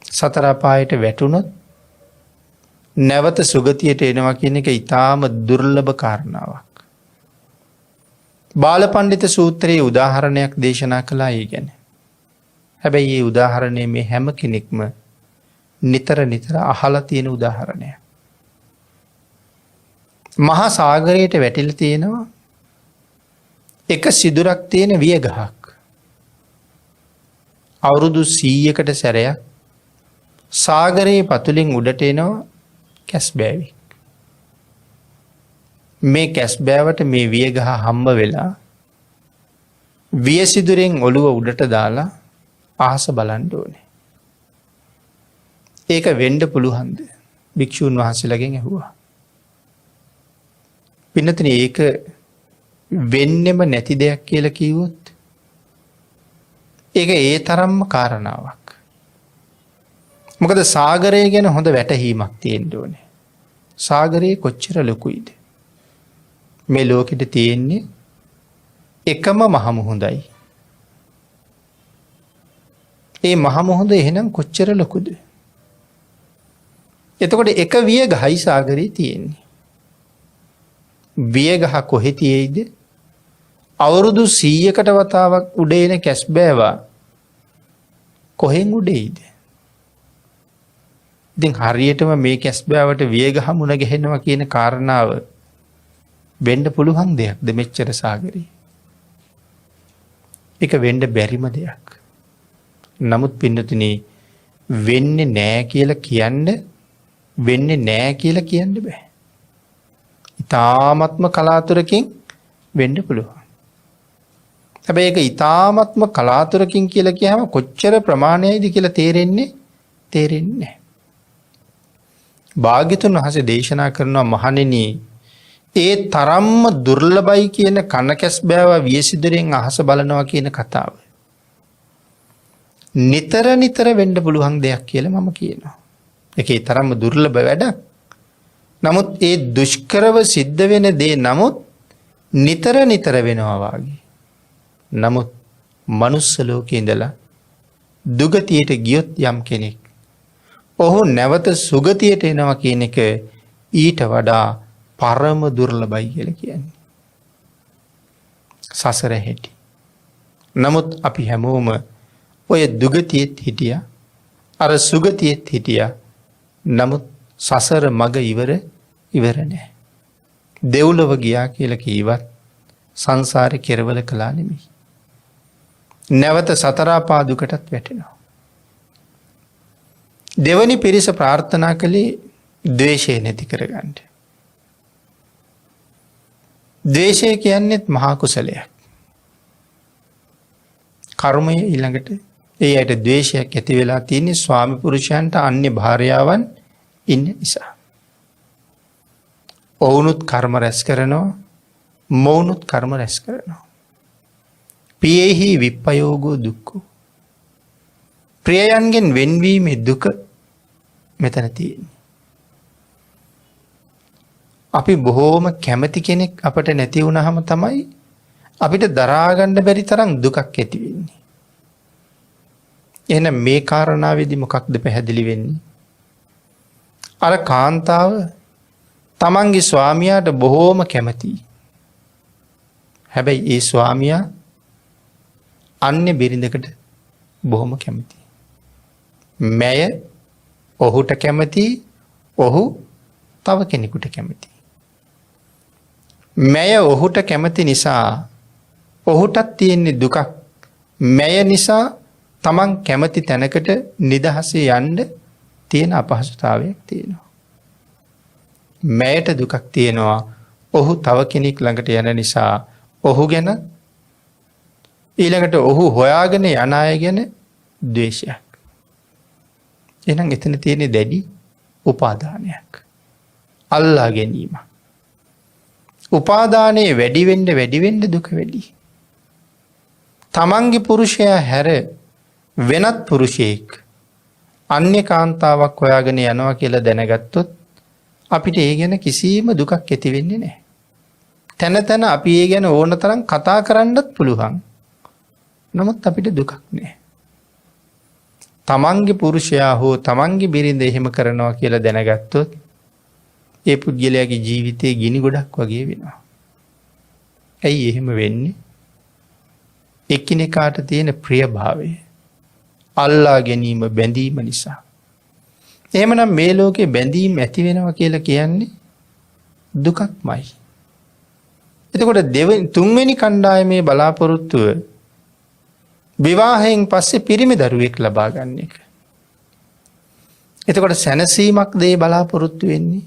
සතර අපායට වැටුණොත් නැවත සුගතියට එනවා කියන එක ඊටාම දුර්ලභ කාරණාවක්. බාලපණ්ඩිත සූත්‍රයේ උදාහරණයක් දේශනා කළා ඒ ගැන. හැබැයි මේ උදාහරණය මේ හැම කෙනෙක්ම නිතර අහලා තියෙන උදාහරණයක්. මහා සාගරයට වැටිලා තියෙනවා එක සිදුරක් තියෙන විය ගහක්. අවුරුදු 100කට සැරයක් සාගරයේ පතුලින් උඩට එනවා කැස් බෑවි. මේ කැස් බෑවට මේ වියගහ හම්බ වෙලා වියසිදුරෙන් ඔළුව උඩට දාලා අහස බලන්න ඕනේ. ඒක වෙන්න පුළුවන්ද? භික්ෂූන් වහන්සේලාගෙන් ඇහුවා. පින්නතුනි ඒක වෙන්නෙම නැති දෙයක් කියලා කිව්වොත් ඒක ඒ තරම්ම කාරණාවක්. මොකද සාගරය ගැන හොඳ වැටහීමක් තියෙන්න ඕනේ. සාගරයේ කොච්චර ලොකුයිද? මේ ලෝකෙට තියෙන්නේ එකම මහ මුහුදයි. ඒ මහ මුහුද එහෙනම් කොච්චර ලොකුද? එතකොට එක වියගහයි සාගරේ තියෙන්නේ. වියගහ කොහෙ තියෙයිද? අවුරුදු 100කට වතාවක් උඩ එන කැස් බෑවා කොහෙන් උඩේයිද? ඉතින් හරියටම මේ කැස් බෑවට වියගහ මුණ ගැහෙනවා කියන කාරණාව වෙන්න පුළුවන් දෙයක්ද මෙච්චර සාගරේ? ඒක වෙන්න බැරිම දෙයක්. නමුත් පින්නතුනි වෙන්නේ නෑ කියලා කියන්න බෑ. ඊ타ත්ම කලාතුරකින් වෙන්න පුළුවන්. හැබැයි ඒක ඊ타ත්ම කලාතුරකින් කියලා කියහම කොච්චර ප්‍රමාණයයිද කියලා තේරෙන්නේ නැහැ. භාග්‍යතුන් වහන්සේ දේශනා කරනවා මහණෙනි ඒ තරම්ම දුර්ලභයි කියන කනකැස් බෑවා වියසිදුරෙන් අහස බලනවා කියන කතාව නිතර වෙන්න පුළුවන් දෙයක් කියලා මම කියනවා. ඒකේ තරම්ම දුර්ලභ වැඩක්. නමුත් ඒ දුෂ්කරව සිද්ධ වෙන දේ නමුත් නිතර වෙනවා වාගේ. නමුත් මනුස්ස ලෝකේ ඉඳලා දුගතියට ගියොත් යම් කෙනෙක් ඔහු නැවත සුගතියට එනවා කියන එක ඊට වඩා පරම දුර්ලභයි කියලා කියන්නේ. සසර හැටි. නමුත් අපි හැමෝම ඔය දුගතියෙත් හිටියා. අර සුගතියෙත් හිටියා. නමුත් සසර මග ඉවර නැහැ. දෙව්ලොව ගියා කියලා කීවත් සංසාරේ කෙරවල කළා නෙමෙයි. නැවත සතර පාදුකටත් වැටෙනවා. දෙවනි පිරිස ප්‍රාර්ථනා කළේ ද්වේෂය නැති කරගන්න. ද්වේෂය කියන්නේත් මහා කුසලයක්. කර්මය ඊළඟට ඒ අයට ද්වේෂයක් ඇති වෙලා තියෙන්නේ ස්වාමි පුරුෂයන්ට අන්‍ය භාර්යාවන් ඉන්න නිසා. ඔවුනුත් කර්ම රැස් කරනවා, මොවුනුත් කර්ම රැස් කරනවා. පියෙහි විප්පයෝගෝ දුක්ඛෝ. ප්‍රියයන්ගෙන් වෙන්වීමේ දුක මෙතන තියෙන්නේ. අපි බොහෝම කැමති කෙනෙක් අපට නැති වුණාම තමයි අපිට දරා ගන්න බැරි තරම් දුකක් ඇති වෙන්නේ. එහෙනම් මේ කාරණාවේදී මොකක්ද පැහැදිලි වෙන්නේ? අර කාන්තාව තමන්ගේ ස්වාමියාට බොහෝම කැමතියි. හැබැයි ඒ ස්වාමියා අන්‍ය බිරිඳකට බොහොම කැමතියි. මැය ඔහුට කැමතියි, ඔහු තව කෙනෙකුට කැමතියි. මැය ඔහුට කැමති නිසා ඔහුටත් තියෙන්නේ දුකක්. මැය නිසා තමන් කැමති තැනකට නිදහසේ යන්න තියෙන අපහසුතාවයක් තියෙනවා. මැයට දුකක් තියෙනවා. ඔහු තව කෙනෙක් ළඟට යන නිසා ඔහු ගැන ඊළඟට ඔහු හොයාගෙන යන අය ගැන ද්වේෂයක්. එහෙනම් එතන තියෙන්නේ දැඩි උපාදානයක්. අල්ලා ගැනීම. උපාදානයේ වැඩි වෙන්න දුක වැඩි. තමන්ගේ පුරුෂයා හැර වෙනත් පුරුෂයෙක් අන්‍ය කාන්තාවක් හොයාගෙන යනවා කියලා දැනගත්තොත් අපිට ඒ ගැන කිසිම දුකක් ඇති වෙන්නේ නැහැ. තැන අපි ඒ ගැන ඕන තරම් කතා කරන්නත් පුළුවන්. නමුත් අපිට දුකක් නැහැ. තමන්ගේ පුරුෂයා හෝ තමන්ගේ බිරිඳ එහෙම කරනවා කියලා දැනගත්තොත් ඒ පුද්ගලයාගේ ජීවිතේ ගිනි ගොඩක් වගේ වෙනවා. ඇයි එහෙම වෙන්නේ? එකිනෙකාට තියෙන ප්‍රියභාවය, අල්ලා ගැනීම, බැඳීම නිසා. එහෙමනම් මේ ලෝකේ බැඳීම් ඇති වෙනවා කියලා කියන්නේ දුකක්මයි. එතකොට තුන්වෙනි කණ්ඩායමේ බලාපොරොත්තුව විවාහයෙන් පස්සේ පිරිමි දරුවෙක් ලබා ගන්න එක. එතකොට සැනසීමක් දේ බලාපොරොත්තු වෙන්නේ.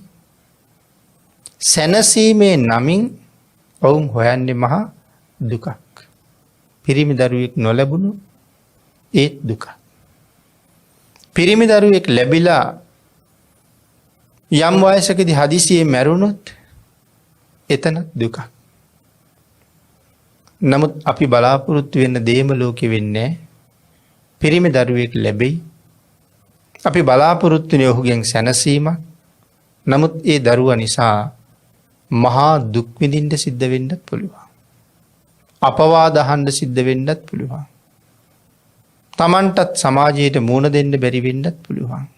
සැනසීමේ නමින් ඔවුන් හොයන්නේ මහා දුකක්. පිරිමි දරුවෙක් නොලැබුණු ඒත් දුක. පිරිමි දරුවෙක් ලැබිලා යම් වයසකදී හදිසියේ මැරුණොත් එතන දුකක්. නමුත් අපි බලාපොරොත්තු වෙන්න දේම ලෝකෙ වෙන්නේ පිරිමි දරුවෙක් ලැබෙයි. අපි බලාපොරොත්තු වෙන්නේ ඔහුගෙන් සැනසීමක්. නමුත් ඒ දරුවා නිසා මහා දුක් විඳින්න සිද්ධ වෙන්නත් පුළුවන්. අපවාද අහන්න සිද්ධ වෙන්නත් පුළුවන්. තමන්ටත් සමාජයට මුණ දෙන්න බැරි වෙන්නත් පුළුවන්.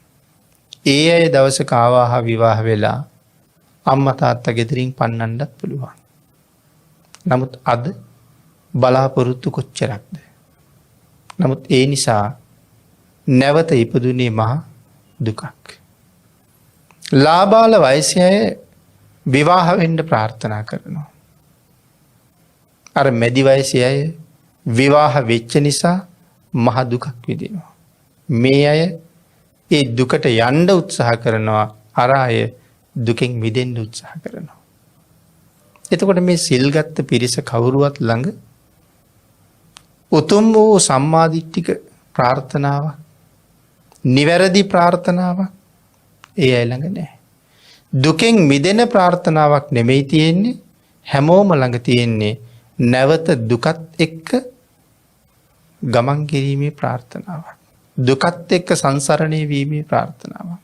ඒ අය දවසක ආවාහ විවාහ වෙලා අම්මා තාත්තා ගෙදරින් පන්නන්නත් පුළුවන්. නමුත් අද බලාපොරොත්තු කොච්චරක්ද? නමුත් ඒ නිසා නැවත ඉපදුනේ මහා දුකක්. ලාබාල වයසේ අය විවාහ වෙන්න ප්‍රාර්ථනා කරනවා. අර මැදි වයසේ අය විවාහ වෙච්ච නිසා මහ දුකක් විඳිනවා. මේ අය ඒ දුකට යන්න උත්සාහ කරනවා. අර අය දුකෙන් මිදෙන්න උත්සාහ කරනවා. එතකොට මේ සිල්ගත්ත පිරිස කවුරුවත් ළඟ උතුම් වූ සම්මාදිට්ඨික ප්‍රාර්ථනාවක්, නිවැරදි ප්‍රාර්ථනාවක් ඒ අය ළඟ නැහැ. දුකෙන් මිදෙන ප්‍රාර්ථනාවක් නෙමෙයි තියෙන්නේ. හැමෝම ළඟ තියෙන්නේ නැවත දුකත් එක්ක ගමන් කිරීමේ ප්‍රාර්ථනාවක්. දුකත් එක්ක සංසරණය වීමේ ප්‍රාර්ථනාවක්.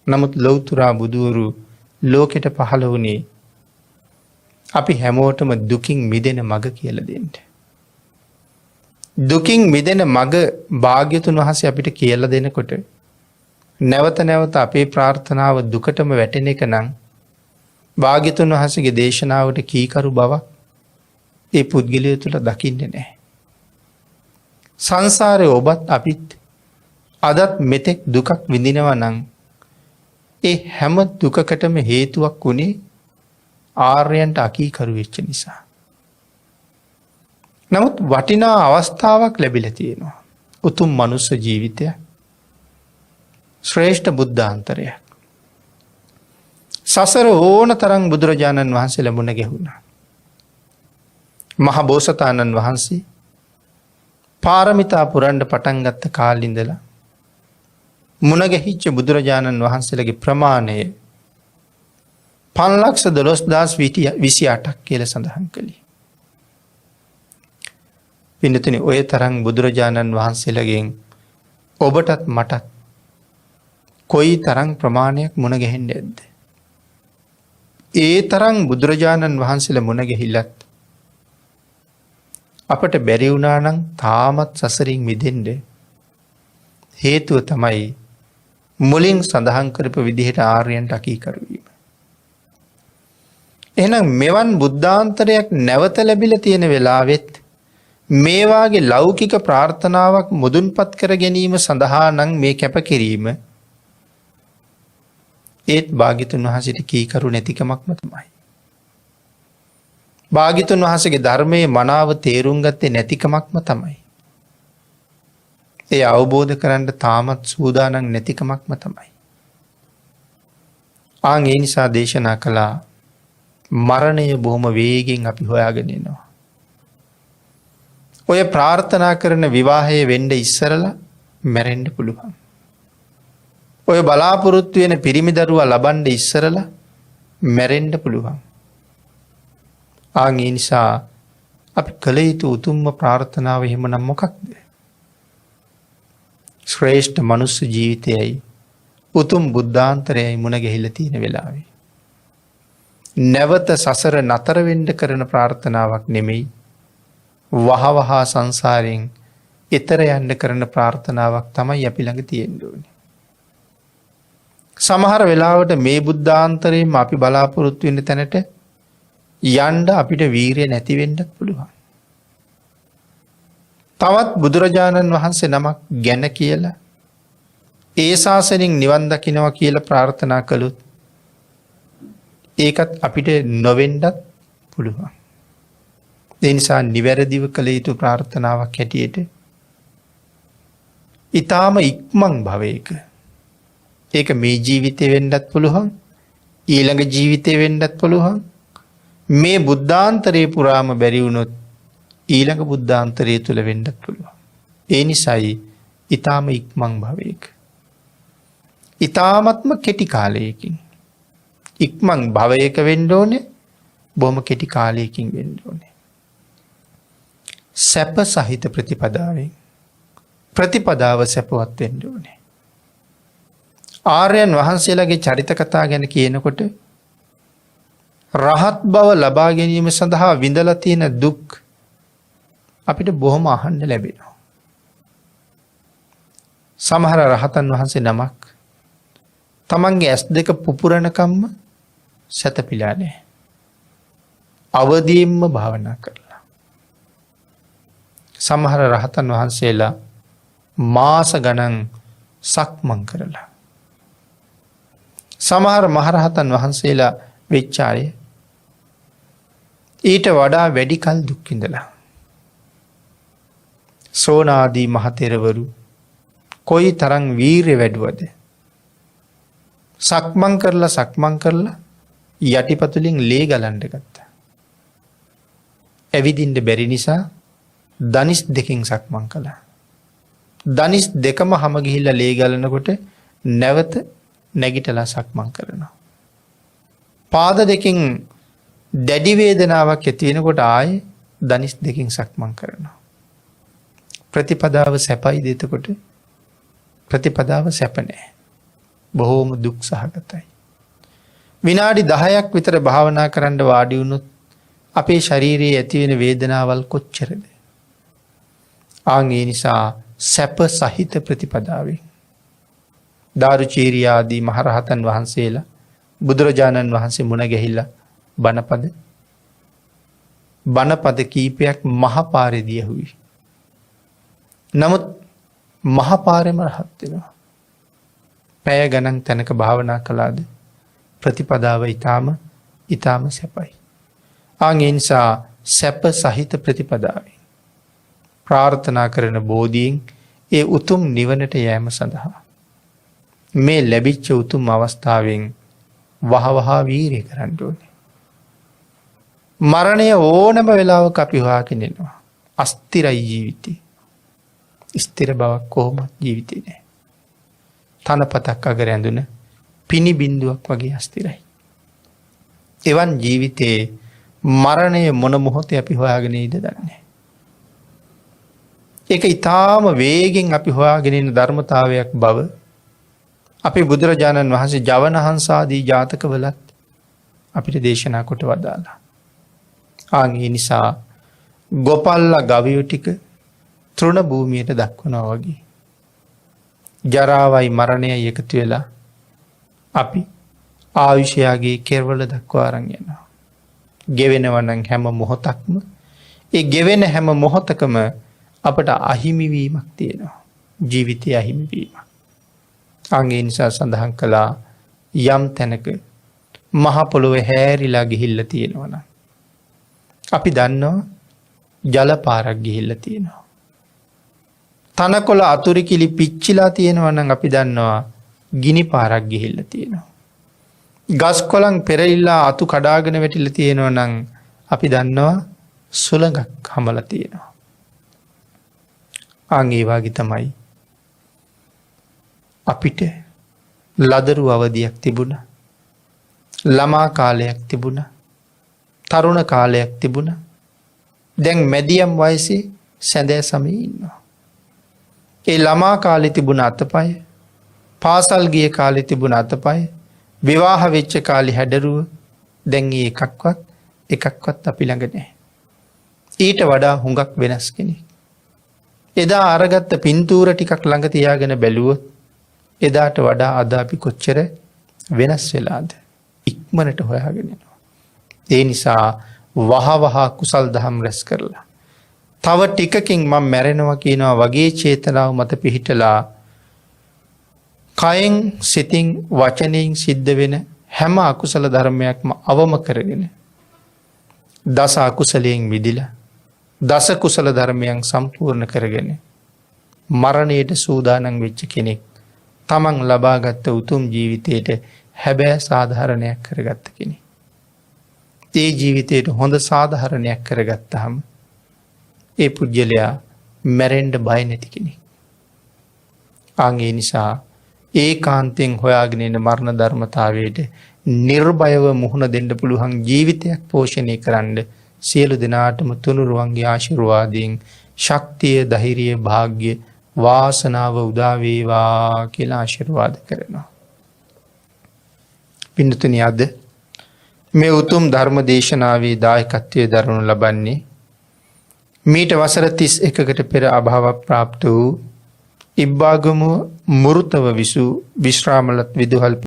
නමුත් ලෞතුරා බුදුවරු ලෝකෙට පහළ වුණේ අපි හැමෝටම දුකින් මිදෙන මඟ කියලා දෙන්න. දුකින් මිදෙන මඟ භාග්‍යතුන් වහන්සේ අපිට කියලා දෙනකොට නැවත නැවත අපේ ප්‍රාර්ථනාව දුකටම වැටෙන එක නම් භාග්‍යතුන් වහන්සේගේ දේශනාවට කීකරු බවක් ඒ පුද්ගලයා තුළ දකින්නේ නැහැ. සංසාරේ ඔබත් අපිත් අදත් මෙතෙක් දුකක් විඳිනවා නම් ඒ හැම දුකකටම හේතුවක් වුණේ ආර්යයන්ට අකීකරු වෙච්ච නිසා. නමුත් වටිනා අවස්ථාවක් ලැබිලා තියෙනවා. උතුම් මනුස්ස ජීවිතය, ශ්‍රේෂ්ඨ බුද්ධාන්තරයක්. සසර ඕන තරම් බුදුරජාණන් වහන්සේ ලැබුණ ගැහුණා. මහ බෝසතාණන් වහන්සේ පාරමිතා පුරන්න පටන් ගත්ත කාලේ ඉඳලා මුණ ගැහිච්ච බුදුරජාණන් වහන්සේලගේ ප්‍රමාණය 5,12,028ක් කියලා සඳහන් කළේ. පින්නතුනි, ඔය තරම් බුදුරජාණන් වහන්සේලගෙන් ඔබටත් මටත් කොයි තරම් ප්‍රමාණයක් මුණ ගැහෙන්නේ නැද්ද? ඒ තරම් බුදුරජාණන් වහන්සේලා මුණ ගැහිලත් අපට බැරි වුණා නම් තාමත් සසරින් මිදෙන්න හේතුව තමයි මුලින් සඳහන් කරපු විදිහට ආර්යයන්ට අකීකරු වීම. එහෙනම් මෙවන් බුද්ධාන්තරයක් නැවත ලැබිලා තියෙන වෙලාවෙත් මේ වාගේ ලෞකික ප්‍රාර්ථනාවක් මුදුන්පත් කර ගැනීම සඳහා නම් මේ කැපකිරීම ඒත් භාග්‍යතුන් වහන්සේට කීකරු නැතිකමක්ම තමයි. භාග්‍යතුන් වහන්සේගේ ධර්මයේ මනාව තේරුම් ගත්තේ නැතිකමක්ම තමයි. ඒ අවබෝධ කරන්න තාමත් සූදානම් නැතිකමක්ම තමයි. ඒ නිසා දේශනා කළා මරණය බොහොම වේගෙන් අපි හොයාගෙන එනවා. ඔය ප්‍රාර්ථනා කරන විවාහය වෙන්න ඉස්සරලා මැරෙන්න පුළුවන්. ඔය බලාපොරොත්තු වෙන පිරිමි දරුවා ලබන්න ඉස්සරලා මැරෙන්න පුළුවන්. ඒ නිසා අපි කළ යුතු උතුම්ම ප්‍රාර්ථනාව එහෙමනම් මොකක්ද? ශ්‍රේෂ්ඨ මනුස්ස ජීවිතයයි උතුම් බුද්ධාන්තරයයි මුණ ගැහිලා තියෙන වෙලාවේ නැවත සසර නතර වෙන්න කරන ප්‍රාර්ථනාවක් නෙමෙයි, වහවහා සංසාරයෙන් එතර යන්න කරන ප්‍රාර්ථනාවක් තමයි අපි ළඟ තියෙන්න ඕනේ. සමහර වෙලාවට මේ බුද්ධාන්තරයෙන් අපි බලාපොරොත්තු වෙන තැනට යන්න අපිට වීරිය නැති වෙන්නත් පුළුවන්. තවත් බුදුරජාණන් වහන්සේ නමක් ගැන කියලා ඒ ශාසනයෙන් නිවන් දකින්නවා කියලා ප්‍රාර්ථනා කළොත් ඒකත් අපිට නොවෙන්නත් පුළුවන්. ඒ නිසා නිවැරදිව කළ යුතු ප්‍රාර්ථනාවක් හැටියට ඊටාම ඉක්මන් භවයක ඒක මේ ජීවිතේ වෙන්නත් පුළුවන්, ඊළඟ ජීවිතේ වෙන්නත් පුළුවන්. මේ බුද්ධාන්තරේ පුරාම බැරි වුණොත් ඊළඟ බුද්ධාන්තරය තුල වෙන්නත් පුළුවන්. ඒ නිසායි ඊටාම ඉක්මන් භවයක, ඊටාමත්ම කෙටි කාලයකින් ඉක්මන් භවයක වෙන්න ඕනේ, බොහොම කෙටි කාලයකින් වෙන්න ඕනේ. සැප සහිත ප්‍රතිපදාවෙන්, ප්‍රතිපදාව සැපවත් වෙන්න ඕනේ. ආර්යයන් වහන්සේලාගේ චරිත කතා ගැන කියනකොට රහත් බව ලබා ගැනීම සඳහා විඳලා තියෙන දුක් අපිට බොහොම අහන්න ලැබෙනවා. සමහර රහතන් වහන්සේ නමක් තමන්ගේ ඇස් දෙක පුපුරනකම්ම සැතපීලා නැහැ. අවදීන්ම භාවනා කරලා. සමහර රහතන් වහන්සේලා මාස ගණන් සක්මන් කරලා. සමහර මහරහතන් වහන්සේලා වෙච්ච අය ඊට වඩා වැඩි කල් දුක් විඳලා. සෝනාදී මහතෙරවරු කොයි තරම් වීරිය වැඩුවද? සක්මන් කරලා යටිපතුලින් ලේ ගලන්න ගත්තා. ඇවිදින්න බැරි නිසා දනිස් දෙකෙන් සක්මන් කළා. දනිස් දෙකම හැම ගිහිල්ලා ලේ ගලනකොට නැවත නැගිටලා සක්මන් කරනවා. පාද දෙකෙන් දැඩි වේදනාවක් ඇති වෙනකොට ආයේ දනිස් දෙකෙන් සක්මන් කරනවා. ප්‍රතිපදාව සැපයිද? එතකොට ප්‍රතිපදාව සැප නැහැ. බොහෝම දුක් සහගතයි. විනාඩි 10ක් විතර භාවනා කරන්න වාඩි වුණොත් අපේ ශරීරයේ ඇති වෙන වේදනාවල් කොච්චරද? ඒ නිසා සැප සහිත ප්‍රතිපදාවෙන් දාරුචීරිය ආදී මහරහතන් වහන්සේලා බුදුරජාණන් වහන්සේ මුණ ගැහිලා බණපද කීපයක් මහපාරේදී ඇහුවි. නමුත් මහපාරේම රහත් වෙනවා. පැය ගණන් තැනක භාවනා කළාද ප්‍රතිපදාව ඊටාම සැපයි. ඒ නිසා සැප සහිත ප්‍රතිපදාවෙන් ප්‍රාර්ථනා කරන බෝධියෙන් ඒ උතුම් නිවනට යෑම සඳහා මේ ලැබිච්ච උතුම් අවස්ථාවෙන් වහවහ වීරිය කරන්න ඕනේ. මරණය ඕනම වෙලාවක අපි හොයාගෙන එනවා. අස්තිරයි ජීවිතේ. ස්ථිර බවක් කොහොමත් ජීවිතේ නෑ. තනපතක් අග රැඳුන පිනි බින්දුවක් වගේ අස්තිරයි. එවන් ජීවිතේ මරණය මොන මොහොතේ අපි හොයාගෙන ඉද දන්නේ. ඒක ඊටාම වේගෙන් අපි හොයාගෙන ඉන්න ධර්මතාවයක් බව අපි බුදුරජාණන් වහන්සේ ජවනහංසාදී ජාතකවලත් අපිට දේශනා කොට වදාලා. ඒ නිසා ගොපල්ලා ගවයෝ ටික තෘණ භූමියට දක්වනවා වගේ ජරාවයි මරණයයි එකතු වෙලා අපි ආයුෂයාගේ කෙරවල දක්වා අරන් යනවා. ගෙවෙනවා නම් හැම මොහොතක්ම ඒ ගෙවෙන හැම මොහොතකම අපට අහිමි වීමක් තියෙනවා. ජීවිතයේ අහිමි වීමක්. ඒ නිසා සඳහන් කළා යම් තැනක මහ පොළොවේ හැරිලා ගිහිල්ලා තියෙනවා නම් අපි දන්නවා ජල පාරක් ගිහිල්ලා තියෙනවා. තනකොළ අතුරු කිලි පිච්චිලා තියෙනවා නම් අපි දන්නවා ගිනි පාරක් ගිහිල්ලා තියෙනවා. ගස් කොළන් පෙරලිලා අතු කඩාගෙන වැටිලා තියෙනවා නම් අපි දන්නවා සුළඟක් හමලා තියෙනවා. ඒ වගේ තමයි අපිට ලදරු අවදියක් තිබුණා. ළමා කාලයක් තිබුණා. තරුණ කාලයක් තිබුණා. දැන් මැදියම් වයසේ සැඳෑ සමයේ ඉන්නවා. ඒ ළමා කාලේ තිබුණ අතපය, පාසල් ගිය කාලේ තිබුණ අතපය, විවාහ වෙච්ච කාලේ හැඩරුව දැන් එකක්වත් අපි ළඟ නැහැ. ඊට වඩා හුඟක් වෙනස් කෙනෙක්. එදා අරගත්ත පින්තූර ටිකක් ළඟ තියාගෙන බැලුවොත් එදාට වඩා අද අපි කොච්චර වෙනස් වෙලාද? ඉක්මනට හොයාගෙන යනවා. ඒ නිසා වහවහ කුසල් දහම් රැස් කරලා තව ටිකකින් මම මැරෙනවා කියනවා වගේ චේතනාව මත පිහිටලා කයෙන් සිතින් වචනයෙන් සිද්ධ වෙන හැම අකුසල ධර්මයක්ම අවම කරගෙන දස අකුසලයෙන් මිදිලා දස කුසල ධර්මයන් සම්පූර්ණ කරගෙන මරණයට සූදානම් වෙච්ච කෙනෙක් තමන් ලබාගත්ත උතුම් ජීවිතයට හැබෑ සාධාරණයක් කරගත්ත කෙනෙ. ඒ ජීවිතයට හොඳ සාධහරණයක් කරගත්තහම ඒ පුද්ගලයා මැරෙන්ඩ බය නැති කෙනෙ. අගේ නිසා ඒ කාන්තෙන් හොයාගෙනන මරණ ධර්මතාවයට නිර්භයව මුහුණ දෙන්න පුළුවන් ජීවිතයක් පෝෂණය කරන්න සියලු දෙනාටම තුනුරුවන්ගේ ආශිර්වාදයෙන් ශක්තිය ධෛර්යය භාග්‍ය වාසනාව උදාවේවා කියලා ආශිර්වාද කරනවා. පින්නතුනි අද මේ උතුම් ධර්ම දේශනාවේ දායකත්වය දරනු ලබන්නේ මීට වසර 31කට පෙර අභාව ප්‍රාප්ත වූ ඉබ්බාගමුව මුරුතව විසූ විශ්‍රාමලත් විදුහල්